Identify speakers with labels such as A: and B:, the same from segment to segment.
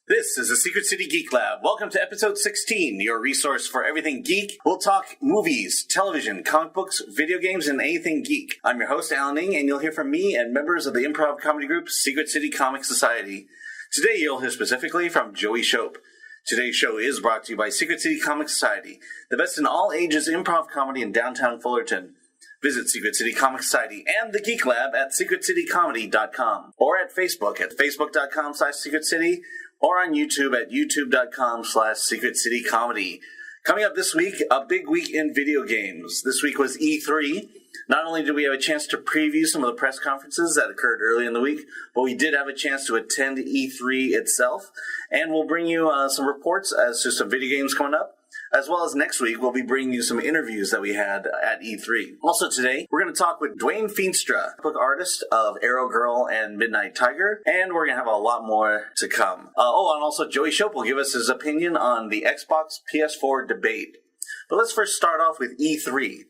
A: This is the Secret City Geek Lab. Welcome to episode 16, your resource for everything geek. We'll talk movies, television, comic books, video games, and anything geek. I'm your host, Alan Ning, and you'll hear from me and members of the improv comedy group Secret City Comic Society. Today, you'll hear specifically from Joey Shope. Today's show is brought to you by Secret City Comic Society, the best in all ages improv comedy in downtown Fullerton. Visit Secret City Comic Society and the Geek Lab at secretcitycomedy.com or at Facebook at facebook.com/secretcity or on YouTube at youtube.com/secretcitycomedy. Coming up this week, a big week in video games. This week was E3. Not only did we have a chance to preview some of the press conferences that occurred early in the week, but we did have a chance to attend E3 itself, and we'll bring you some reports as to some video games coming up. As well as next week, we'll be bringing you some interviews that we had at E3. Also today, we're going to talk with Dwayne Feenstra, book artist of Aero-Girl and Midnight Tiger, and we're going to have a lot more to come. And also Joey Shope will give us his opinion on the Xbox PS4 debate. But let's first start off with E3.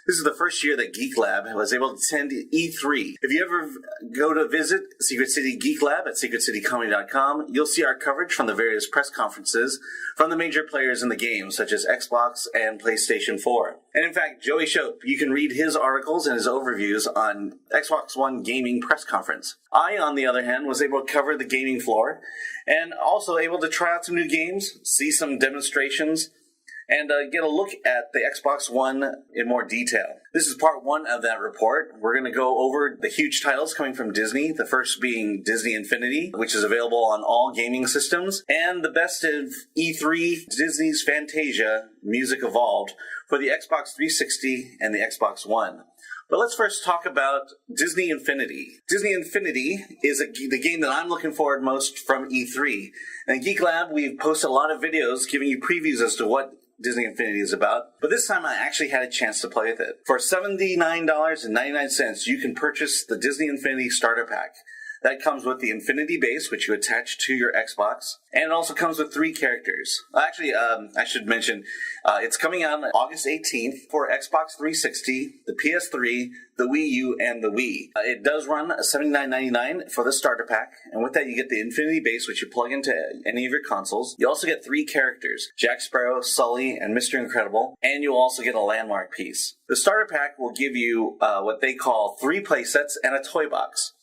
A: This is the first year that Geek Lab was able to attend E3. If you ever go to visit Secret City Geek Lab at secretcitycomedy.com, you'll see our coverage from the various press conferences from the major players in the game, such as Xbox and PlayStation 4. And in fact, Joey Shope, you can read his articles and his overviews on Xbox One Gaming Press Conference. I, on the other hand, was able to cover the gaming floor and also able to try out some new games, see some demonstrations, and get a look at the Xbox One in more detail. This is part one of that report. We're going to go over the huge titles coming from Disney, the first being Disney Infinity, which is available on all gaming systems, and the best of E3, Disney's Fantasia, Music Evolved, for the Xbox 360 and the Xbox One. But let's first talk about Disney Infinity. Disney Infinity is the game that I'm looking forward most from E3. And in Geek Lab, we've posted a lot of videos giving you previews as to what Disney Infinity is about, but this time I actually had a chance to play with it. For $79.99, you can purchase the Disney Infinity Starter Pack. That comes with the Infinity Base, which you attach to your Xbox, and it also comes with 3 characters. Actually, I should mention, it's coming out on August 18th for Xbox 360, the PS3, the Wii U, and the Wii. It does run $79.99 for the starter pack, and with that you get the Infinity Base, which you plug into any of your consoles. You also get 3 characters, Jack Sparrow, Sully, and Mr. Incredible, and you'll also get a landmark piece. The starter pack will give you what they call 3 playsets and a toy box.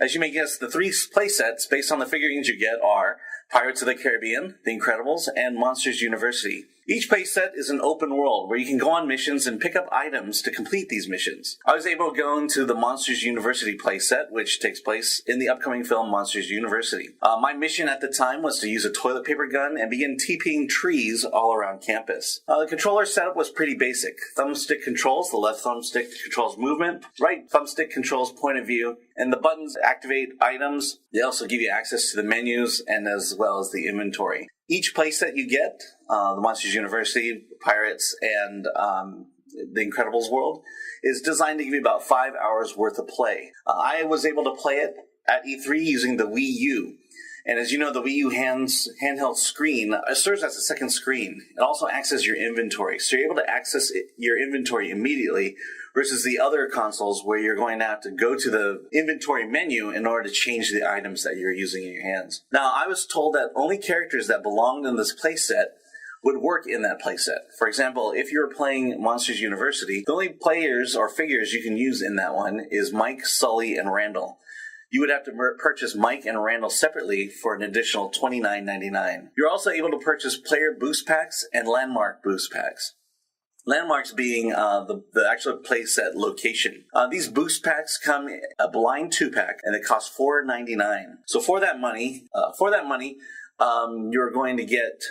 A: As you may guess, the 3 playsets, based on the figurines you get, are Pirates of the Caribbean, The Incredibles, and Monsters University. Each playset is an open world where you can go on missions and pick up items to complete these missions. I was able to go into the Monsters University playset, which takes place in the upcoming film Monsters University. My mission at the time was to use a toilet paper gun and begin TPing trees all around campus. The controller setup was pretty basic. Thumbstick controls, the left thumbstick controls movement, right thumbstick controls point of view, and the buttons activate items. They also give you access to the menus and as well as the inventory. Each playset you get, the Monsters University, Pirates, and the Incredibles world, is designed to give you about 5 hours worth of play. I was able to play it at E3 using the Wii U. And as you know, the Wii U handheld screen serves as a second screen. It also accesses your inventory. So you're able to access your inventory immediately versus the other consoles where you're going to have to go to the inventory menu in order to change the items that you're using in your hands. Now, I was told that only characters that belonged in this playset would work in that playset. For example, if you're playing Monsters University, the only players or figures you can use in that one is Mike, Sully, and Randall. You would have to purchase Mike and Randall separately for an additional $29.99. You're also able to purchase player boost packs and landmark boost packs. Landmarks being the actual playset location. These boost packs come a blind 2-pack, and it costs $4.99. So for that money, you're going to get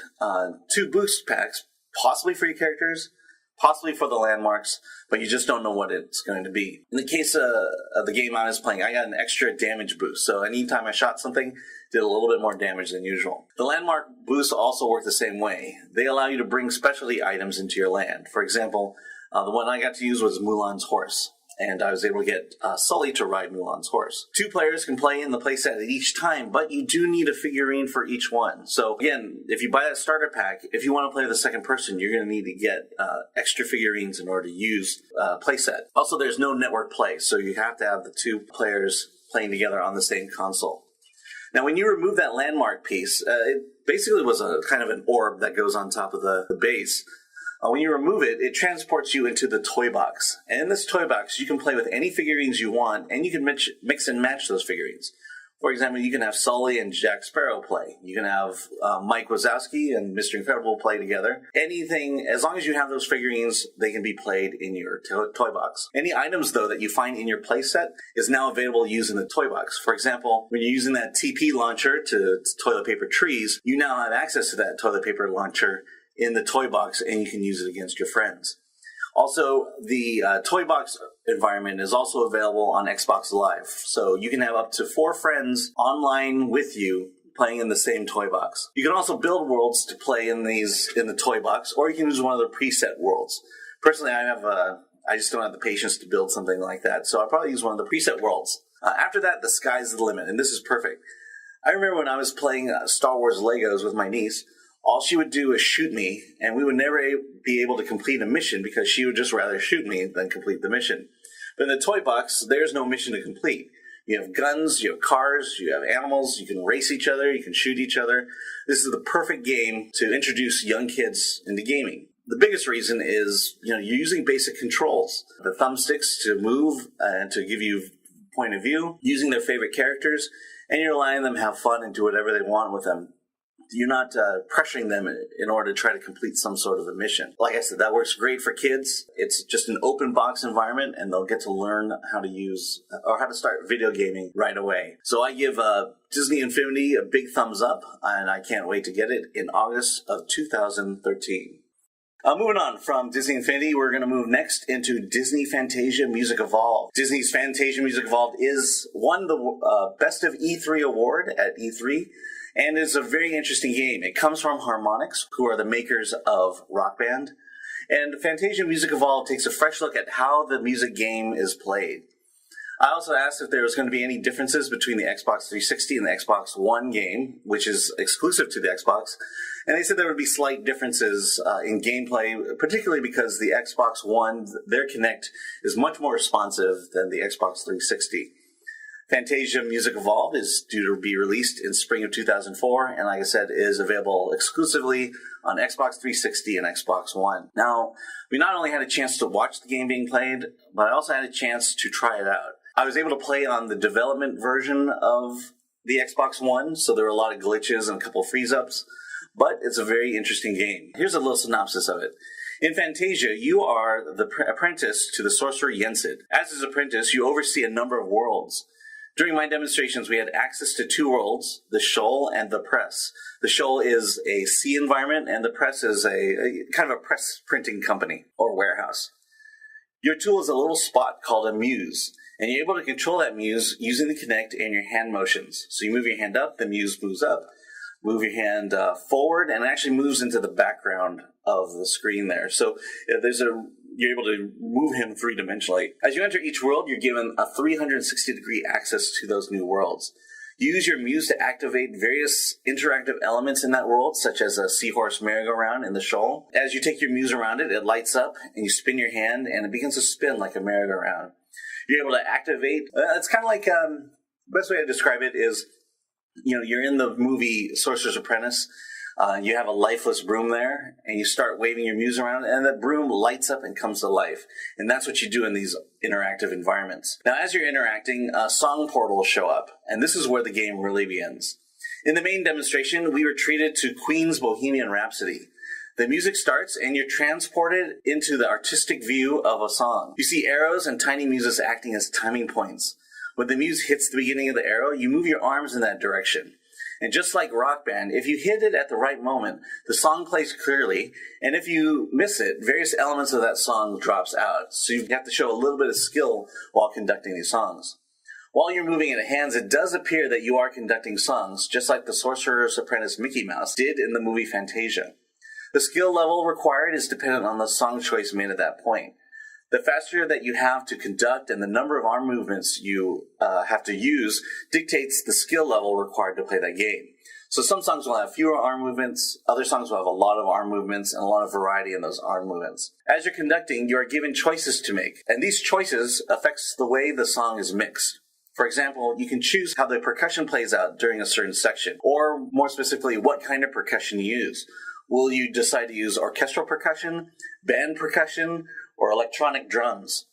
A: 2 boost packs, possibly for your characters, possibly for the landmarks, but you just don't know what it's going to be. In the case of the game I was playing, I got an extra damage boost, so anytime I shot something, did a little bit more damage than usual. The landmark boosts also work the same way. They allow you to bring specialty items into your land. For example, the one I got to use was Mulan's horse, and I was able to get Sully to ride Mulan's horse. 2 players can play in the playset at each time, but you do need a figurine for each one. So again, if you buy that starter pack, if you want to play with the second person, you're going to need to get extra figurines in order to use playset. Also, there's no network play, so you have to have the 2 players playing together on the same console. Now, when you remove that landmark piece, it basically was a kind of an orb that goes on top of the base. When you remove it, it transports you into the toy box. And in this toy box, you can play with any figurines you want, and you can mix and match those figurines. For example, you can have Sully and Jack Sparrow play. You can have Mike Wazowski and Mr. Incredible play together. Anything, as long as you have those figurines, they can be played in your toy box. Any items, though, that you find in your play set is now available to use in the toy box. For example, when you're using that TP launcher to toilet paper trees, you now have access to that toilet paper launcher in the toy box, and you can use it against your friends. Also, the toy box environment is also available on Xbox Live. So you can have up to 4 friends online with you playing in the same toy box. You can also build worlds to play in the toy box, or you can use one of the preset worlds. Personally, I just don't have the patience to build something like that, so I'll probably use one of the preset worlds. After that, the sky's the limit, and this is perfect. I remember when I was playing Star Wars Legos with my niece, all she would do is shoot me, and we would never be able to complete a mission because she would just rather shoot me than complete the mission. But in the toy box, there's no mission to complete. You have guns, you have cars, you have animals, you can race each other, you can shoot each other. This is the perfect game to introduce young kids into gaming. The biggest reason is, you're using basic controls. The thumbsticks to move and to give you point of view, using their favorite characters, and you're allowing them to have fun and do whatever they want with them. You're not pressuring them in order to try to complete some sort of a mission. Like I said, that works great for kids. It's just an open box environment, and they'll get to learn how to use or how to start video gaming right away. So I give Disney Infinity a big thumbs up, and I can't wait to get it in August of 2013. Moving on from Disney Infinity, we're going to move next into Disney Fantasia Music Evolved. Disney's Fantasia Music Evolved won the Best of E3 award at E3, and is a very interesting game. It comes from Harmonix, who are the makers of Rock Band. And Fantasia Music Evolved takes a fresh look at how the music game is played. I also asked if there was going to be any differences between the Xbox 360 and the Xbox One game, which is exclusive to the Xbox. And they said there would be slight differences in gameplay, particularly because the Xbox One, their Kinect, is much more responsive than the Xbox 360. Fantasia Music Evolved is due to be released in spring of 2004, and like I said, is available exclusively on Xbox 360 and Xbox One. Now, we not only had a chance to watch the game being played, but I also had a chance to try it out. I was able to play on the development version of the Xbox One, so there were a lot of glitches and a couple freeze-ups, but it's a very interesting game. Here's a little synopsis of it. In Fantasia, you are the apprentice to the sorcerer Yensid. As his apprentice, you oversee a number of worlds. During my demonstrations, we had access to 2 worlds, the Shoal and the Press. The Shoal is a sea environment, and the Press is a kind of a press printing company or warehouse. Your tool is a little spot called a muse, and you're able to control that muse using the Kinect and your hand motions. So you move your hand up, the muse moves up. Move your hand forward, and it actually moves into the background of the screen there. So you're able to move him 3-dimensionally. As you enter each world, you're given a 360-degree access to those new worlds. You use your muse to activate various interactive elements in that world, such as a seahorse merry-go-round in the Shoal. As you take your muse around it, it lights up, and you spin your hand, and it begins to spin like a merry-go-round. You're able to activate. It's kind of like the best way to describe it is, you're in the movie Sorcerer's Apprentice. You have a lifeless broom there, and you start waving your muse around, and the broom lights up and comes to life. And that's what you do in these interactive environments. Now, as you're interacting, song portals show up, and this is where the game really begins. In the main demonstration, we were treated to Queen's Bohemian Rhapsody. The music starts, and you're transported into the artistic view of a song. You see arrows and tiny muses acting as timing points. When the muse hits the beginning of the arrow, you move your arms in that direction. And just like Rock Band, if you hit it at the right moment, the song plays clearly, and if you miss it, various elements of that song drops out. So you have to show a little bit of skill while conducting these songs. While you're moving in hands, it does appear that you are conducting songs, just like the Sorcerer's Apprentice Mickey Mouse did in the movie Fantasia. The skill level required is dependent on the song choice made at that point. The faster that you have to conduct and the number of arm movements you have to use dictates the skill level required to play that game. So some songs will have fewer arm movements, other songs will have a lot of arm movements, and a lot of variety in those arm movements. As you're conducting, you are given choices to make, and these choices affects the way the song is mixed. For example, you can choose how the percussion plays out during a certain section, or more specifically, what kind of percussion you use. Will you decide to use orchestral percussion, band percussion, or electronic drums?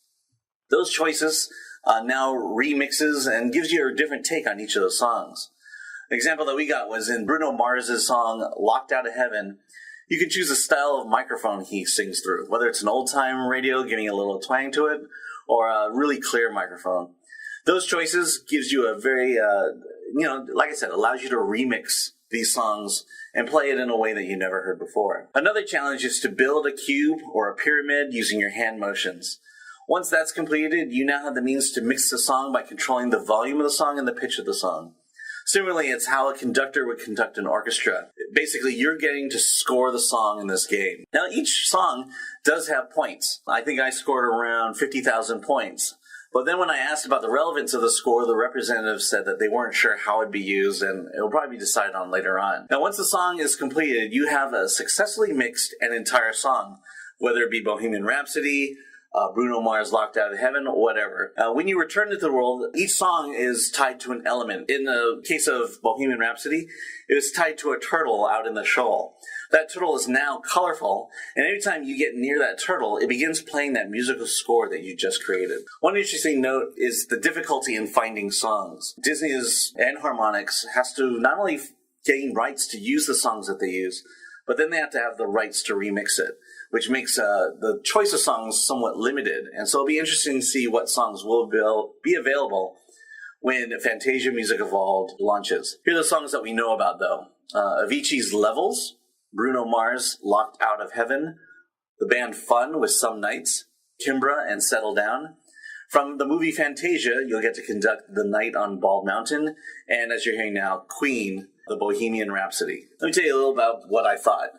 A: Those choices now remixes and gives you a different take on each of those songs. An example that we got was in Bruno Mars' song Locked Out of Heaven. You can choose the style of microphone he sings through, whether it's an old-time radio giving a little twang to it, or a really clear microphone. Those choices gives you a very, like I said, allows you to remix these songs and play it in a way that you never heard before. Another challenge is to build a cube or a pyramid using your hand motions. Once that's completed, you now have the means to mix the song by controlling the volume of the song and the pitch of the song. Similarly, it's how a conductor would conduct an orchestra. Basically, you're getting to score the song in this game. Now, each song does have points. I think I scored around 50,000 points. But then when I asked about the relevance of the score, the representative said that they weren't sure how it'd be used, and it'll probably be decided on later on. Now, once the song is completed, you have successfully mixed an entire song, whether it be Bohemian Rhapsody, Bruno Mars' Locked Out of Heaven, whatever. When you return to the world, each song is tied to an element. In the case of Bohemian Rhapsody, it was tied to a turtle out in the shoal. That turtle is now colorful, and every time you get near that turtle, it begins playing that musical score that you just created. One interesting note is the difficulty in finding songs. Disney's and Harmonix has to not only gain rights to use the songs that they use, but then they have to have the rights to remix it, which makes the choice of songs somewhat limited. And so it'll be interesting to see what songs will be available when Fantasia Music Evolved launches. Here are the songs that we know about, though. Avicii's Levels, Bruno Mars' Locked Out of Heaven, the band Fun with Some Nights, Kimbra and Settle Down. From the movie Fantasia, you'll get to conduct The Night on Bald Mountain, and as you're hearing now, Queen, the Bohemian Rhapsody. Let me tell you a little about what I thought.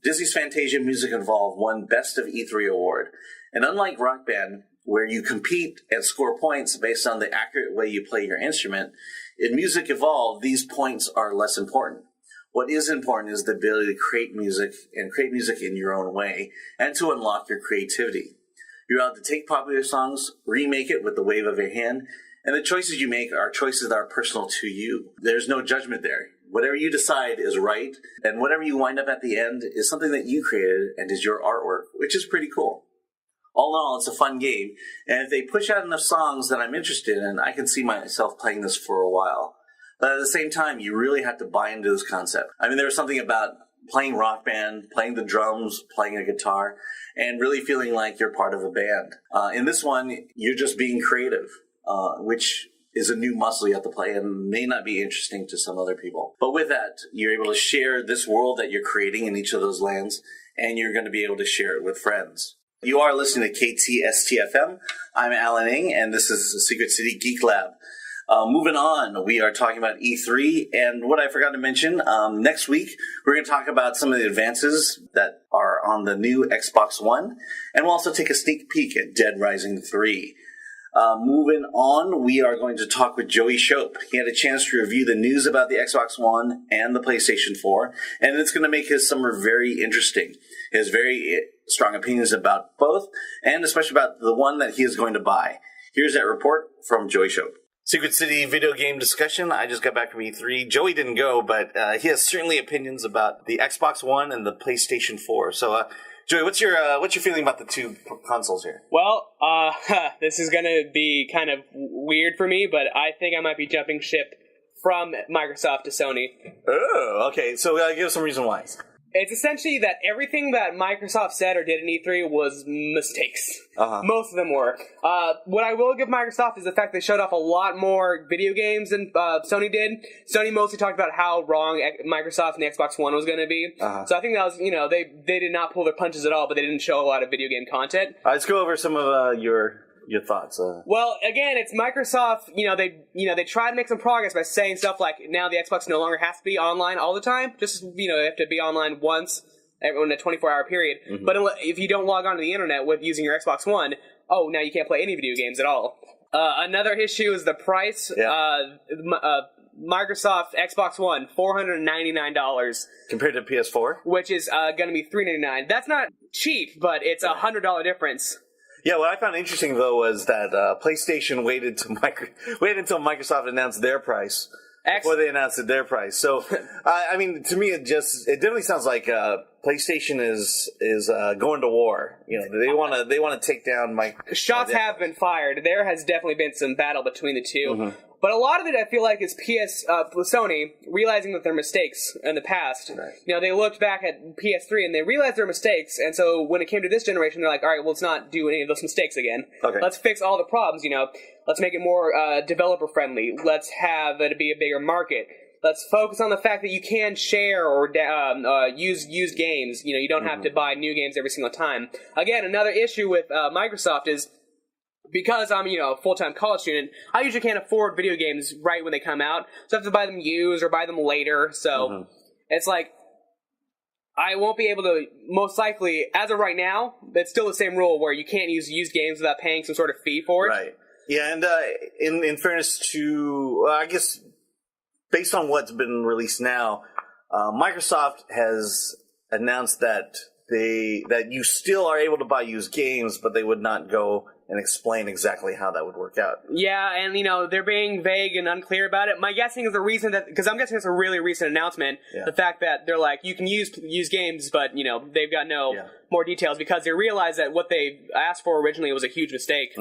A: Disney's Fantasia Music Evolved won Best of E3 award, and unlike Rock Band, where you compete and score points based on the accurate way you play your instrument, in Music Evolved, these points are less important. What is important is the ability to create music and create music in your own way and to unlock your creativity. You're allowed to take popular songs, remake it with the wave of your hand, and the choices you make are choices that are personal to you. There's no judgment there. Whatever you decide is right, and whatever you wind up at the end is something that you created and is your artwork, which is pretty cool. All in all, it's a fun game, and if they push out enough songs that I'm interested in, I can see myself playing this for a while. But at the same time, you really have to buy into this concept. I mean, there was something about playing Rock Band, playing the drums, playing a guitar, and really feeling like you're part of a band. In this one, you're just being creative, which is a new muscle you have to play and may not be interesting to some other people. But with that, you're able to share this world that you're creating in each of those lands, and you're going to be able to share it with friends. You are listening to KTSTFM. I'm Alan Ng, and this is the Secret City Geek Lab. Moving on, we are talking about E3, and what I forgot to mention, next week we're going to talk about some of the advances that are on the new Xbox One, and we'll also take a sneak peek at Dead Rising 3. Moving on, we are going to talk with Joey Shope. He had a chance to review the news about the Xbox One and the PlayStation 4, and it's going to make his summer very interesting. He has very strong opinions about both, and especially about the one that he is going to buy. Here's that report from Joey Shope. Secret City video game discussion. I just got back from E3. Joey didn't go, but he has certainly opinions about the Xbox One and the PlayStation 4. So, Joey, what's your feeling about the two consoles here?
B: Well, this is going to be kind of weird for me, but I think I might be jumping ship from Microsoft to Sony.
A: Oh, okay. So give us some reason why.
B: It's essentially that everything that Microsoft said or did in E3 was mistakes. Uh-huh. Most of them were. What I will give Microsoft is the fact they showed off a lot more video games than Sony did. Sony mostly talked about how wrong Microsoft and the Xbox One was going to be. Uh-huh. So I think that was, they did not pull their punches at all, but they didn't show a lot of video game content.
A: Let's go over some of your thoughts.
B: Well, again, it's Microsoft. They try to make some progress by saying stuff like now the Xbox no longer has to be online all the time. Just they have to be online once in a 24-hour period. Mm-hmm. But if you don't log onto the internet with using your Xbox One, now you can't play any video games at all. Another issue is the price. Yeah. Microsoft Xbox One, $499
A: compared to PS4,
B: which is going to be $399. That's not cheap, but it's $100 difference.
C: Yeah, what I found interesting though was that PlayStation waited until Microsoft announced their price before they announced their price. So, I mean, to me, it definitely sounds like PlayStation is going to war. You know, they want to take down Mike.
B: Shots have been fired. There has definitely been some battle between the two. Mm-hmm. But a lot of it, I feel like, is Sony realizing that their mistakes in the past. Right. You know, they looked back at PS3 and they realized their mistakes, and so when it came to this generation, they're like, all right, well, let's not do any of those mistakes again. Okay. Let's fix all the problems, you know. Let's make it more developer-friendly. Let's have it be a bigger market. Let's focus on the fact that you can share or use used games. You know, you don't have to buy new games every single time. Again, another issue with Microsoft is, because I'm, you know, a full-time college student, I usually can't afford video games right when they come out, so I have to buy them used or buy them later, so it's like, I won't be able to, most likely, as of right now, it's still the same rule where you can't use used games without paying some sort of fee for it.
C: Right. Yeah, and in fairness to, I guess, based on what's been released now, Microsoft has announced that you still are able to buy used games, but they would not go and explain exactly how that would work out.
B: Yeah, and, you know, they're being vague and unclear about it. My guessing is the reason that, because I'm guessing it's a really recent announcement, the fact that they're like, you can use games, but, you know, they've got no more details, because they realize that what they asked for originally was a huge mistake.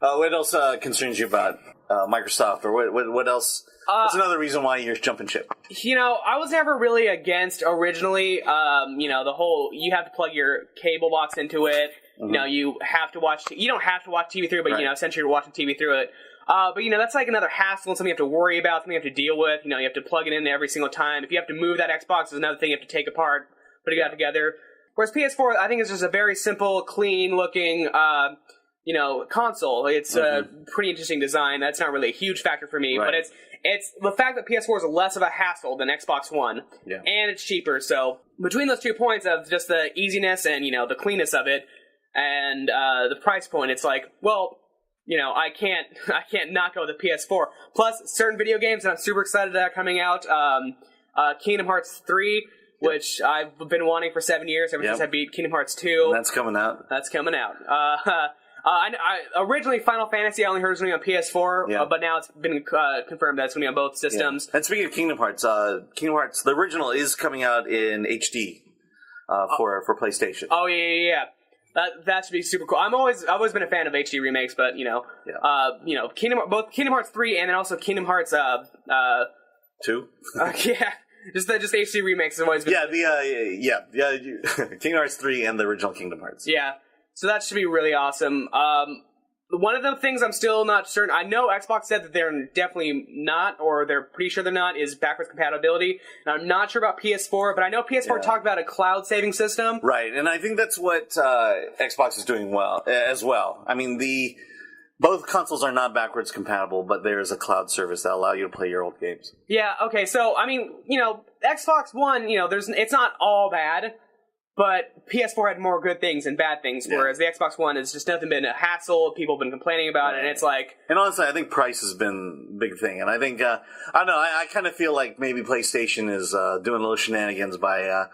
C: What else concerns you about Microsoft, or what else? What's another reason why you're jumping ship?
B: You know, I was never really against originally, you know, the whole, you have to plug your cable box into it. You know, you have to watch. You don't have to watch TV through it, but you know, essentially you're watching TV through it. But you know, that's like another hassle and something you have to worry about, something you have to deal with. You know, you have to plug it in every single time. If you have to move that Xbox, there's another thing you have to take apart, put it back together. Whereas PS4, I think, is just a very simple, clean-looking, you know, console. It's a pretty interesting design. That's not really a huge factor for me, but it's the fact that PS4 is less of a hassle than Xbox One, and it's cheaper. So between those 2 points of just the easiness and, you know, the cleanness of it, and the price point, it's like, well, you know, I can't not go with the PS4. Plus, certain video games that I'm super excited that are coming out, Kingdom Hearts 3, which I've been wanting for 7 years, ever since I beat Kingdom Hearts 2.
C: And that's coming out.
B: I originally, Final Fantasy, I only heard it was going to be on PS4, but now it's been confirmed that it's going to be on both systems.
C: And speaking of Kingdom Hearts, the original is coming out in HD for PlayStation.
B: Oh, yeah. That should be super cool. I've always been a fan of HD remakes, but you know, both Kingdom Hearts 3 and then also Kingdom Hearts
C: 2.
B: Just HD remakes have always been.
C: Kingdom Hearts 3 and the original Kingdom Hearts.
B: Yeah, so that should be really awesome. One of the things I'm still not certain, I know Xbox said that they're definitely not, or they're pretty sure they're not, is backwards compatibility. And I'm not sure about PS4, but I know PS4 talked about a cloud saving system.
C: Right, and I think that's what Xbox is doing as well. I mean, both consoles are not backwards compatible, but there's a cloud service that allows you to play your old games.
B: Yeah, okay, so, I mean, you know, Xbox One, you know, it's not all bad. But PS4 had more good things than bad things, whereas the Xbox One has just nothing been a hassle. People have been complaining about it, and it's like...
C: And honestly, I think price has been a big thing. And I think, I don't know, I kind of feel like maybe PlayStation is doing a little shenanigans by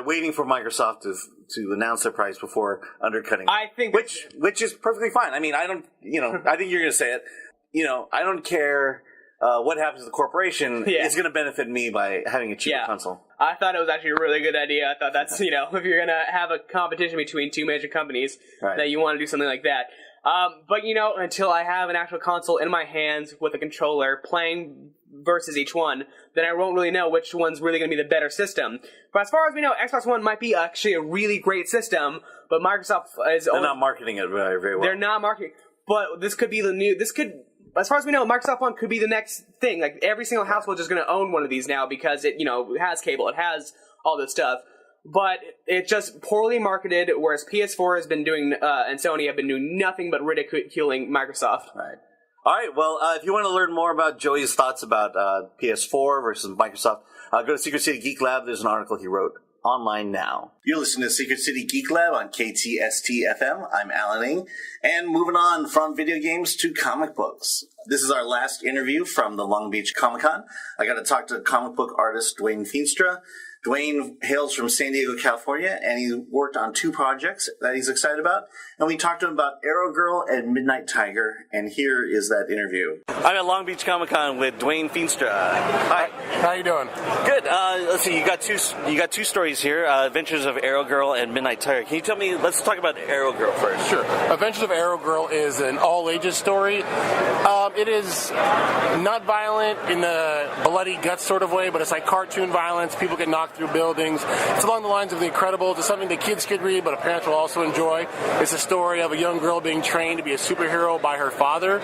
C: waiting for Microsoft to announce their price before undercutting.
B: I think...
C: Which is perfectly fine. I mean, I don't, you know, I think you're going to say it. You know, I don't care... what happens to the corporation is going to benefit me by having a cheaper console.
B: I thought it was actually a really good idea. I thought that's, you know, if you're going to have a competition between two major companies, that you want to do something like that. But, you know, until I have an actual console in my hands with a controller playing versus each one, then I won't really know which one's really going to be the better system. But as far as we know, Xbox One might be actually a really great system, but Microsoft is...
C: They're not marketing it very, very well.
B: They're not marketing, but this could be the new... As far as we know, Microsoft One could be the next thing. Like, every single household is going to own one of these now because it, you know, has cable, it has all this stuff. But it's just poorly marketed, whereas PS4 has been doing, and Sony have been doing nothing but ridiculing Microsoft.
C: Right. All right, well, if you want to learn more about Joey's thoughts about PS4 versus Microsoft, go to Secret City Geek Lab. There's an article he wrote online now. You're listening to Secret City Geek Lab on KTST-FM. I'm Alan Ng. And moving on from video games to comic books. This is our last interview from the Long Beach Comic-Con. I got to talk to comic book artist Dwayne Feenstra.
A: Dwayne hails from San Diego, California, and he worked on 2 projects that he's excited about. And we talked to him about Aero-Girl and Midnight Tiger, and here is that interview. I'm at Long Beach Comic Con with Dwayne Feenstra. Hi.
D: How you doing?
A: Good. Let's see. You got two stories here: Adventures of Aero-Girl and Midnight Tiger. Can you tell me? Let's talk about Aero-Girl first.
D: Sure. Adventures of Aero-Girl is an all-ages story. It is not violent in the bloody guts sort of way, but it's like cartoon violence. People get knocked through buildings. It's along the lines of The Incredibles. It's something that kids could read, but parents will also enjoy. It's a story of a young girl being trained to be a superhero by her father.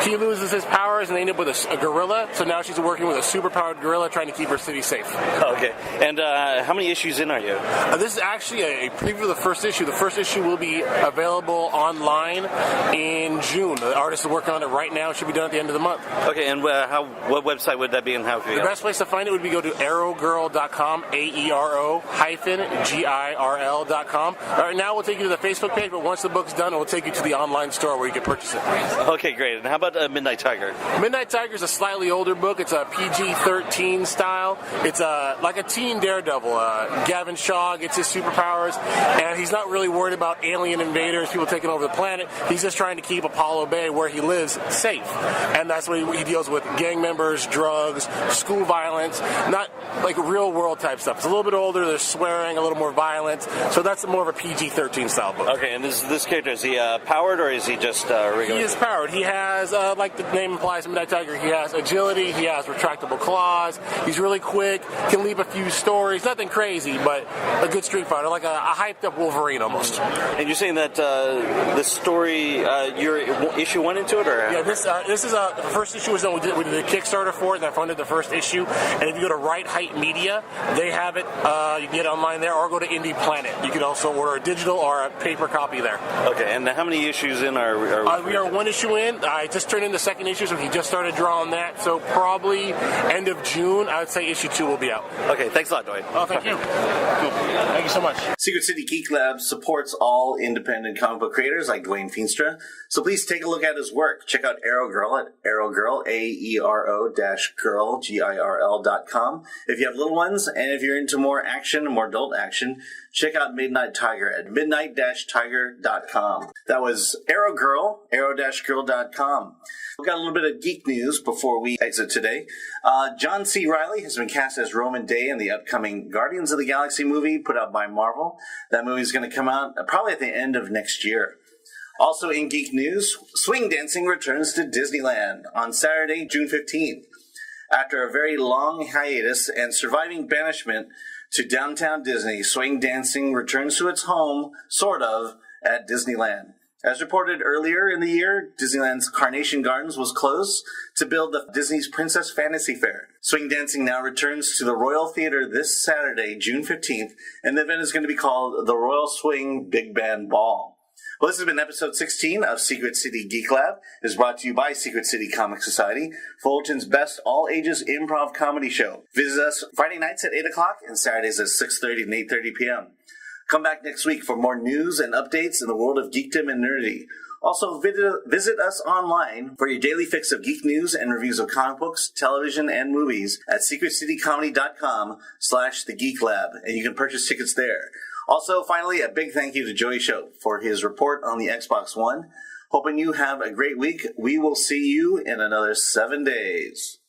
D: He loses his powers, and they end up with a gorilla. So now she's working with a superpowered gorilla trying to keep her city safe.
A: Okay. And how many issues in are you?
D: This is actually a preview of the first issue. The first issue will be available online in June. The artist is working on it right now. It should be done at the end of the month.
A: Okay, and what website would that be, and how can you
D: The best place to find it would be go to aerogirl.com, AERO-girl.com. Right now we'll take you to the Facebook page, but once the book's done, we'll take you to the online store where you can purchase it.
A: Okay, great. And how about Midnight Tiger?
D: Midnight Tiger is a slightly older book. It's a PG-13 style. It's like a teen Daredevil. Gavin Shaw gets his superpowers, and he's not really worried about alien invaders, people taking over the planet. He's just trying to keep Apollo Bay, where he lives, safe. And that's what he deals with: gang members, drugs, school violence, not like real-world type stuff. It's a little bit older. There's swearing, a little more violence. So that's more of a PG-13 style book.
A: Okay, and this character, is he powered, or is he just regular?
D: He is powered. He has, like the name implies, Midnight Tiger, he has agility, he has retractable claws, he's really quick, can leap a few stories, nothing crazy, but a good street fighter, like a hyped-up Wolverine almost.
A: And you're saying that this story, you're issue 1 into it, or?
D: Yeah, this is the first issue was done. We did a Kickstarter for it, and I funded the first issue. And if you go to Right Height Media, they have it. You can get it online there, or go to Indie Planet. You can also order a digital or a paper copy there.
A: Okay, and how many issues in are
D: we are 1 issue in. I just turned in the second issue, so he just started drawing that. So probably end of June, I would say issue 2 will be out.
A: Okay, thanks a lot, Dwayne.
D: Oh, thank you. Cool. Thank you so much.
A: Secret City Geek Lab supports all independent comic book creators like Dwayne Feenstra, so please take a look at his work. Check out Aero-Girl at Aero-Girl, AERO-girl.com. If you have little ones, and if you're into more action, more adult action, check out Midnight Tiger at midnight-tiger.com. That was Aero-Girl, aero-girl.com. We've got a little bit of geek news before we exit today. John C. Reilly has been cast as Roman Day in the upcoming Guardians of the Galaxy movie put out by Marvel. That movie is going to come out probably at the end of next year. Also in geek news, swing dancing returns to Disneyland on Saturday, June 15th. After a very long hiatus and surviving banishment to downtown Disney, swing dancing returns to its home, sort of, at Disneyland. As reported earlier in the year, Disneyland's Carnation Gardens was closed to build the Disney's Princess Fantasy Fair. Swing dancing now returns to the Royal Theater this Saturday, June 15th, and the event is going to be called the Royal Swing Big Band Ball. Well, this has been episode 16 of Secret City Geek Lab. It is brought to you by Secret City Comic Society, Fullerton's best all-ages improv comedy show. Visit us Friday nights at 8 o'clock and Saturdays at 6:30 and 8:30 p.m. Come back next week for more news and updates in the world of geekdom and nerdity. Also, visit us online for your daily fix of geek news and reviews of comic books, television, and movies at secretcitycomedy.com/thegeeklab, and you can purchase tickets there. Also, finally, a big thank you to Joey Shope for his report on the Xbox One. Hoping you have a great week. We will see you in another 7 days.